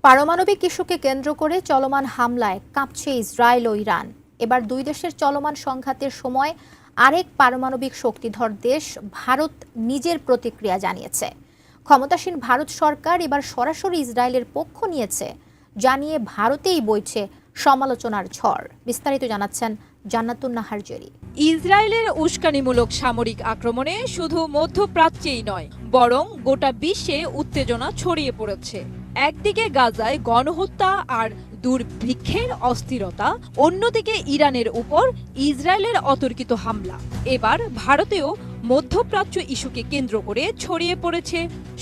পারমাণবিক ইস্যুকে কেন্দ্র করে চলমান হামলায় কাঁপছে ইসরায়েল ও ইরান। এবার দুই দেশের চলমান সংঘাতের সময় আরেক পারমাণবিক শক্তিধর দেশ ভারত নিজের প্রতিক্রিয়া জানিয়েছে। ক্ষমতাসীন ভারত সরকার এবার সরাসরি ইসরায়েলের পক্ষ নিয়েছে, জানিয়ে ভারতেই বইছে সমালোচনার ঝড়। বিস্তারিত জানাচ্ছেন জান্নাতুন নাহার জেরি। ইসরায়েলের উস্কানিমূলক সামরিক আক্রমণে শুধু মধ্যপ্রাচ্যেই নয়, বরং গোটা বিশ্বে উত্তেজনা ছড়িয়ে পড়েছে। একদিকে গাজায় গণহত্যা আর দুর্ভিক্ষের অস্থিরতা, অন্যদিকে ইরানের উপর ইসরায়েলের অতর্কিত হামলা। এবার ভারতেও মধ্যপ্রাচ্য ইস্যুকে কেন্দ্র করে ছড়িয়ে পড়েছে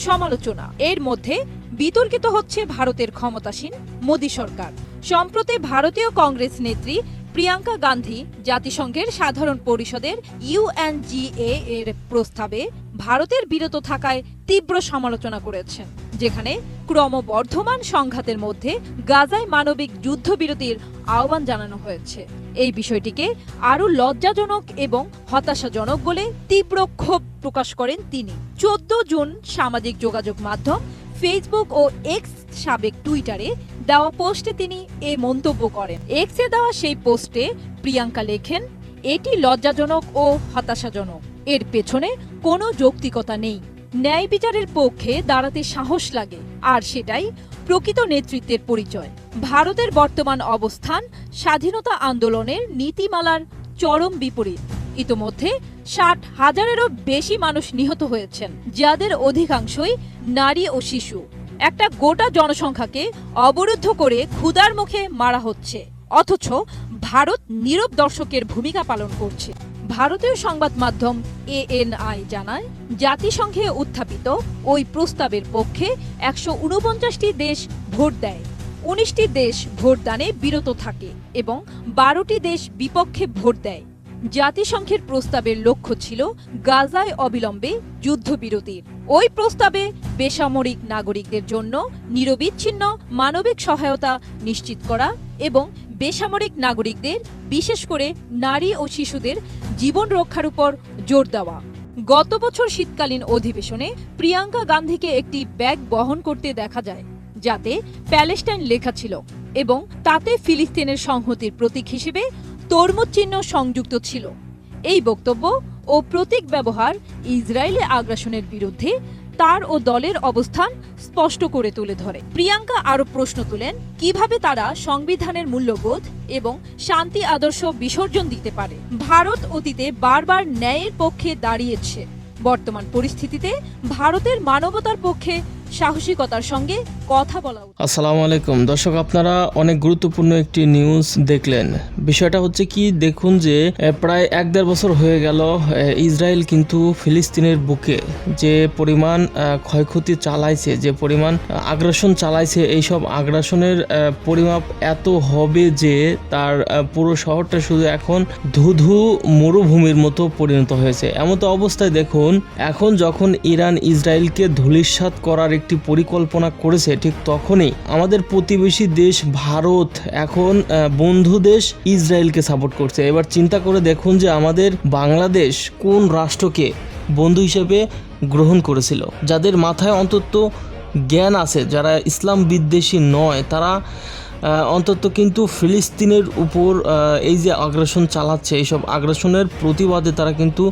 সমালোচনা। এর মধ্যে বিতর্কিত হচ্ছে ভারতের ক্ষমতাসীন মোদী সরকার। সম্প্রতি ভারতীয় কংগ্রেস নেত্রী প্রিয়াঙ্কা গান্ধী জাতিসংঘের সাধারণ পরিষদের UNGA এর প্রস্তাবে ভারতের বিরত থাকায় তীব্র সমালোচনা করেছেন, যেখানে ক্রমবর্ধমান সংঘাতের মধ্যে গাজায় মানবিক যুদ্ধবিরতির আহ্বান জানানো হয়েছে। এই বিষয়টিকে আরও লজ্জাজনক এবং হতাশাজনক বলে তীব্র ক্ষোভ প্রকাশ করেন তিনি। 14 জুন সামাজিক যোগাযোগ মাধ্যম ফেসবুক ও এক্স সাবেক টুইটারে দেওয়া পোস্টে তিনি এ মন্তব্য করেন। এক্সে দেওয়া সেই পোস্টে প্রিয়াঙ্কা লেখেন, এটি লজ্জাজনক ও হতাশাজনক। এর পেছনে কোনো যৌক্তিকতা নেই। ন্যায় বিচারের পক্ষে দাঁড়াতে সাহস লাগে, আর সেটাই প্রকৃত নেতৃত্বের পরিচয়। ভারতের বর্তমান অবস্থান স্বাধীনতা আন্দোলনের নীতিমালার চরম বিপরীত। ইতোমধ্যে 60,000-এরও বেশি মানুষ নিহত হয়েছেন, যাদের অধিকাংশই নারী ও শিশু। একটা গোটা জনসংখ্যাকে অবরুদ্ধ করে ক্ষুধার মুখে মারা হচ্ছে, অথচ ভারত নীরব দর্শকের ভূমিকা পালন করছে। ভারতীয় সংবাদ মাধ্যম ANI জানায়, জাতিসংঘে উত্থাপিত ওই প্রস্তাবের পক্ষে 149টি দেশ ভোট দেয়, 19টি দেশ ভোটদানে বিরত থাকে এবং 12টি দেশ বিপক্ষে ভোট দেয়। জাতিসংঘের প্রস্তাবের লক্ষ্য ছিল গাজায় অবিলম্বে যুদ্ধবিরতির। ওই প্রস্তাবে বেসামরিক নাগরিকদের জন্য নিরবিচ্ছিন্ন মানবিক সহায়তা নিশ্চিত করা এবং বেসামরিক নাগরিকদের, বিশেষ করে নারী ও শিশুদের জীবন রক্ষার উপর জোর দেওয়া। গত বছর শীতকালীন অধিবেশনে প্রিয়াঙ্কা গান্ধীকে একটি ব্যাগ বহন করতে দেখা যায়, যাতে প্যালেস্টাইন লেখা ছিল এবং তাতে ফিলিস্তিনের সংহতির প্রতীক হিসেবে তরমুজ চিহ্ন সংযুক্ত ছিল। এই বক্তব্য ও প্রতীক ব্যবহার ইসরায়েলি আগ্রাসনের বিরুদ্ধে তার ও দলের অবস্থান স্পষ্ট করে তুলে ধরে। প্রিয়াঙ্কা আরও প্রশ্ন তোলেন, কিভাবে তারা সংবিধানের মূল্যবোধ এবং শান্তি আদর্শ বিসর্জন দিতে পারে। ভারত অতীতে বারবার ন্যায়ের পক্ষে দাঁড়িয়েছে। বর্তমান পরিস্থিতিতে ভারতের মানবতার পক্ষে সাহসিকতার সঙ্গে কথা বলা। আসসালামু আলাইকুম দর্শক, আপনারা অনেক গুরুত্বপূর্ণ একটি নিউজ দেখলেন। বিষয়টা হচ্ছে কি, দেখুন যে প্রায় 1-1.5 বছর হয়ে গেল ইসরায়েল কিন্তু ফিলিস্তিনের বুকে যে পরিমাণ ক্ষয়ক্ষতি চালাইছে, যে পরিমাণ আগ্রাসন চালাইছে, এইসব আগ্রাসনের পরিমাপ এত হবে যে তার পুরো শহরটা শুধু এখন ধুধু মরুভূমির মতো পরিণত হয়েছে। এমতো অবস্থায় দেখুন, এখন যখন ইরান ইসরায়েলকে ধূলিসাৎ করার একটি পরিকল্পনা করেছে, ঠিক তখনই আমাদের প্রতিবেশী দেশ ভারত এখন বন্ধু দেশ ইসরায়েলকে সাপোর্ট করছে। এবার চিন্তা করে দেখুন যে আমাদের বাংলাদেশ কোন রাষ্ট্রকে বন্ধু হিসেবে গ্রহণ করেছিল। যাদের মাথায় অন্তত জ্ঞান আছে, যারা ইসলাম বিদ্বেষী নয়, তারা অন্তত কিন্তু ফিলিস্তিনের উপর এই যে আগ্রাসন চালাচ্ছে, এইসব আগ্রাসনের প্রতিবাদে তারা কিন্তু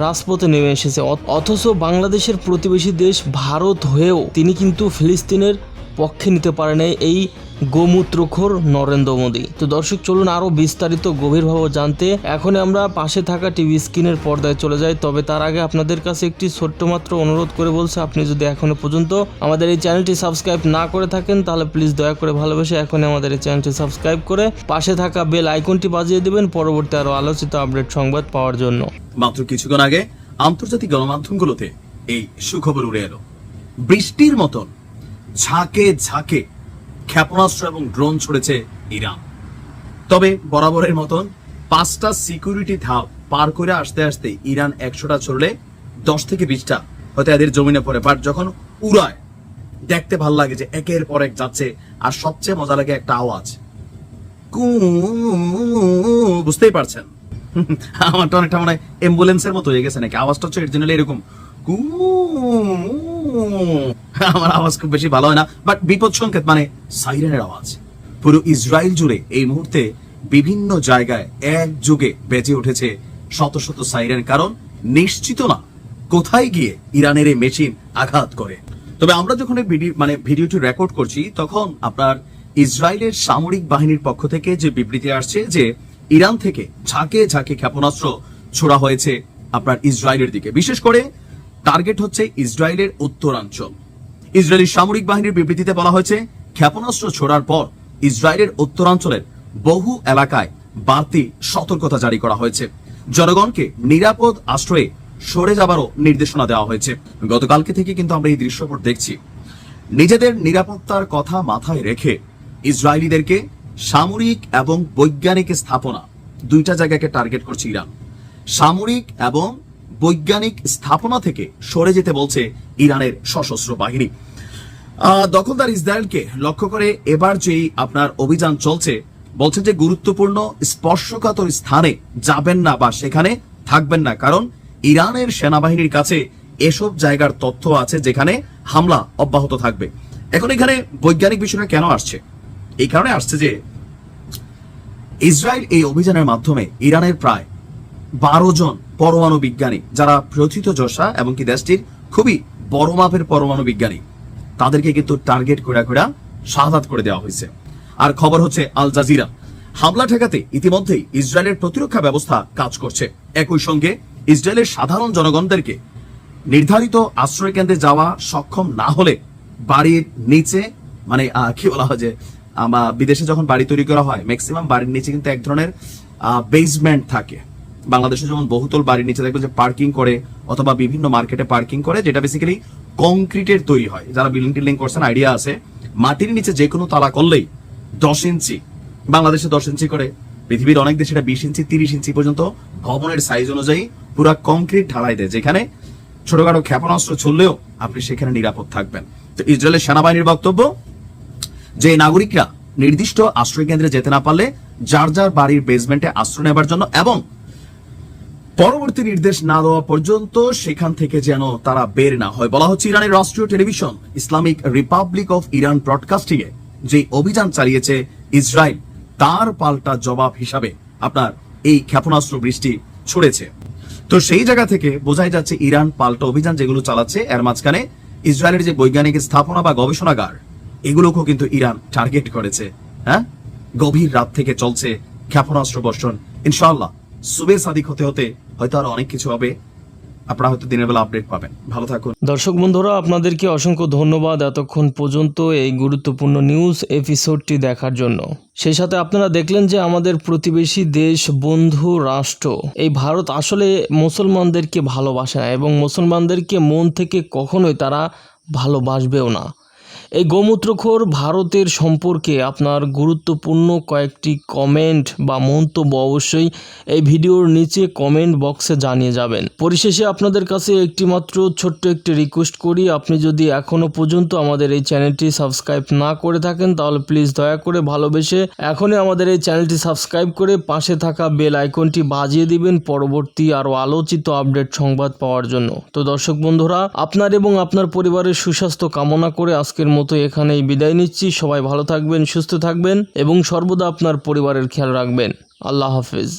রাজপথে নেমে এসেছে। অথচ বাংলাদেশের প্রতিবেশী দেশ ভারত হয়েও তিনি কিন্তু ফিলিস্তিনের পক্ষে নিতে পারে নাই এই গোমূত্রখোর নরেন্দ্র মোদী। তো দর্শক, চলুন আরও বিস্তারিত গভীরভাবে জানতে এখনই আমরা পাশে থাকা টিভি স্ক্রিনের পর্দায় চলে যাই। তবে তার আগে আপনাদের কাছে একটি ছোট্ট মাত্র অনুরোধ করে বলছে, আপনি যদি এখনো পর্যন্ত আমাদের এই চ্যানেলটি সাবস্ক্রাইব না করে থাকেন, তাহলে প্লিজ দয়া করে ভালোবেসে এখনই আমাদের এই চ্যানেলটি সাবস্ক্রাইব করে পাশে থাকা বেল আইকনটি বাজিয়ে দেবেন পরবর্তী আরও আলোচিত আপডেট সংবাদ পাওয়ার জন্য। মাত্র কিছুক্ষণ আগে আন্তর্জাতিক গণমাধ্যমগুলোতে এই সুখবর উড়ে এলো, বৃষ্টির মতন ঝাঁকে ঝাঁকে ক্ষেপণাস্ত্র এবং ড্রোন ছড়েছে ইরান। তবে বরাবরের মতন 5টা সিকিউরিটি ধাপ পার করে আসতে আসতে ইরান 100টা ছড়লে 10 থেকে 20টা হয়তো এদের জমিনে পড়ে। বাট যখন উড়ায় দেখতে ভাল লাগে যে একের পর এক যাচ্ছে। আর সবচেয়ে মজা লাগে একটা আওয়াজ, বুঝতেই পারছেন, আমারটা অনেকটা মানে অ্যাম্বুলেন্সের মতো হয়ে গেছে নাকি, আওয়াজটা হচ্ছে এর জন্য এরকম আমার আওয়াজ খুব বেশি ভালো হয় না, বাট বিপদ সংকেত মানে সাইরেনের আওয়াজ পুরো ইসরায়েল জুড়ে এই মুহূর্তে বিভিন্ন জায়গায় একযোগে বেজে উঠেছে শত শত সাইরেন, কারণ নিশ্চিত না কোথায় গিয়ে ইরানের এই মেশিন আঘাত করে। তবে আমরা যখন এই ভিডিওটি রেকর্ড করছি তখন আপনার ইসরায়েলের সামরিক বাহিনীর পক্ষ থেকে যে বিবৃতি আসছে যে ইরান থেকে ঝাঁকে ঝাঁকে ক্ষেপণাস্ত্র ছোড়া হয়েছে আপনার ইসরায়েলের দিকে, বিশেষ করে টার্গেট হচ্ছে ইসরায়েলের উত্তরাঞ্চল। ইসরায়েলি সামরিক বাহিনীর বিবৃতিতে বলা হয়েছে ক্ষেপণাস্ত্র ছোড়ার পর ইসরায়েলের উত্তরাঞ্চলের বহু এলাকায় বাড়তি সতর্কতা জারি করা হয়েছে। জনগণকে নিরাপদ আশ্রয়ে সরে যাবারও নির্দেশনা দেওয়া হয়েছে। গতকালকে থেকে কিন্তু আমরা এই দৃশ্যপট দেখছি। নিজেদের নিরাপত্তার কথা মাথায় রেখে ইসরায়েলিদেরকে সামরিক এবং বৈজ্ঞানিক স্থাপনা দুইটা জায়গাকে টার্গেট করছে ইরান। সামরিক এবং বৈজ্ঞানিক স্থাপনা থেকে সরে যেতে বলছে ইরানের সশস্ত্র বাহিনী। দখলদার ইসরায়েলকে লক্ষ্য করে এবার যেই আপনার অভিযান চলছে, বলছেন যে গুরুত্বপূর্ণ স্পর্শকাতর স্থানে যাবেন না বা সেখানে থাকবেন না, কারণ ইরানের সেনাবাহিনীর কাছে এসব জায়গার তথ্য আছে যেখানে হামলা অব্যাহত থাকবে। এখন এখানে বৈজ্ঞানিক বিষয়টা কেন আসছে? এই কারণে আসছে যে ইসরায়েল এই অভিযানের মাধ্যমে ইরানের প্রায় 12 জন পরমাণু বিজ্ঞানী যারা প্রথিতযশা এবং কি দেশটির খুবই বড় মাপের পরমাণু বিজ্ঞানী, তাদেরকে কিন্তু টার্গেট করে শাহাদাত করে দেওয়া হয়েছে। আর খবর হচ্ছে আল জাজিরা হামলা ঠেকাতে ইতিমধ্যেই ইসরায়েলের প্রতিরক্ষা ব্যবস্থা কাজ করছে। একই সঙ্গে ইসরায়েলের সাধারণ জনগণদেরকে নির্ধারিত আশ্রয় কেন্দ্রে যাওয়া সক্ষম না হলে বাড়ির নিচে মানে কি বলা হয় যে বিদেশে যখন বাড়ি তৈরি করা হয় ম্যাক্সিমাম বাড়ির নিচে কিন্তু এক ধরনের বেসমেন্ট থাকে। বাংলাদেশে যেমন বহুতল বাড়ির নিচে দেখবেন যে পার্কিং করে অথবা বিভিন্ন মার্কেটে পার্কিং করে, যেটা বেসিক্যালি কংক্রিটের তৈরি হয়। যারা বিল্ডিং টিল্ডিং করছেন আইডিয়া আছে, মাটির নিচে যে কোনো তালা করলেই 10 ইঞ্চি, বাংলাদেশে 10 ইঞ্চি করে, পৃথিবীর অনেক দেশে 20 ইঞ্চি 30 ইঞ্চি পর্যন্ত ভবনের সাইজ অনুযায়ী পুরা কংক্রিট ঢালাই দেয়, যেখানে ছোটখাটো ক্ষেপণাস্ত্র ছুড়লেও আপনি সেখানে নিরাপদ থাকবেন। তো ইসরায়েলের সেনাবাহিনীর বক্তব্য যে নাগরিকরা নির্দিষ্ট আশ্রয় কেন্দ্রে যেতে না পারলে যার যার বাড়ির বেসমেন্টে আশ্রয় নেবার জন্য এবং পরবর্তী নির্দেশ না দেওয়া পর্যন্ত সেখান থেকে যেন তারা বের না হয়। বলা হচ্ছে ইরানের রাষ্ট্রীয় television Islamic republic of Iran broadcasting এ যে অভিযান চালিয়েছে ইসরায়েল, তার পাল্টা জবাব হিসাবে আপনার এই ক্ষেপণাস্ত্র বৃষ্টি ছড়েছে। তো সেই জায়গা থেকে বোঝাই যাচ্ছে ইরান পাল্টা অভিযান যেগুলো চালাচ্ছে, এর মাঝখানে ইসরায়েলের যে বৈজ্ঞানিক স্থাপনা বা গবেষণাগার এগুলোকেও কিন্তু ইরান টার্গেট করেছে। হ্যাঁ, গভীর রাত থেকে চলছে ক্ষেপণাস্ত্র বর্ষণ। ইনশাআল্লাহ সুবে সাদিক হতে হতে হয়তো আরো অনেক কিছু হবে, আপনারা হয়তো দিনের বেলা আপডেট পাবেন। ভালো থাকুন। দর্শক বন্ধুরা, আপনাদেরকে অসংখ্য ধন্যবাদ এতক্ষণ পর্যন্ত এই গুরুত্বপূর্ণ নিউজ এপিসোডটি দেখার জন্য। সেই সাথে আপনারা দেখলেন যে আমাদের প্রতিবেশী দেশ, বন্ধু রাষ্ট্র এই ভারত আসলে মুসলমানদেরকে ভালোবাসে না এবং মুসলমানদেরকে মন থেকে কখনোই তারা ভালোবাসবেও না। এই গোমূত্রখোর ভারতের সম্পর্কে আপনার গুরুত্বপূর্ণ কয়েকটি কমেন্ট বা মন্তব্য অবশ্যই এই ভিডিওর নিচে কমেন্ট বক্সে জানিয়ে যাবেন। পরিশেষে আপনাদের কাছে একটিমাত্র ছোট্ট একটি রিকোয়েস্ট করি, আপনি যদি এখনও পর্যন্ত আমাদের এই চ্যানেলটি সাবস্ক্রাইব না করে থাকেন তাহলে প্লিজ দয়া করে ভালোবেসে এখনই আমাদের এই চ্যানেলটি সাবস্ক্রাইব করে পাশে থাকা বেল আইকনটি বাজিয়ে দিবেন পরবর্তী আরও আলোচিত আপডেট সংবাদ পাওয়ার জন্য। তো দর্শক বন্ধুরা, আপনার এবং আপনার পরিবারের সুস্বাস্থ্য কামনা করে আজকের মতো এখানেই বিদায় নিচ্ছি। সবাই ভালো থাকবেন, সুস্থ থাকবেন এবং সর্বদা আপনার পরিবারের খেয়াল রাখবেন। আল্লাহ হাফেজ।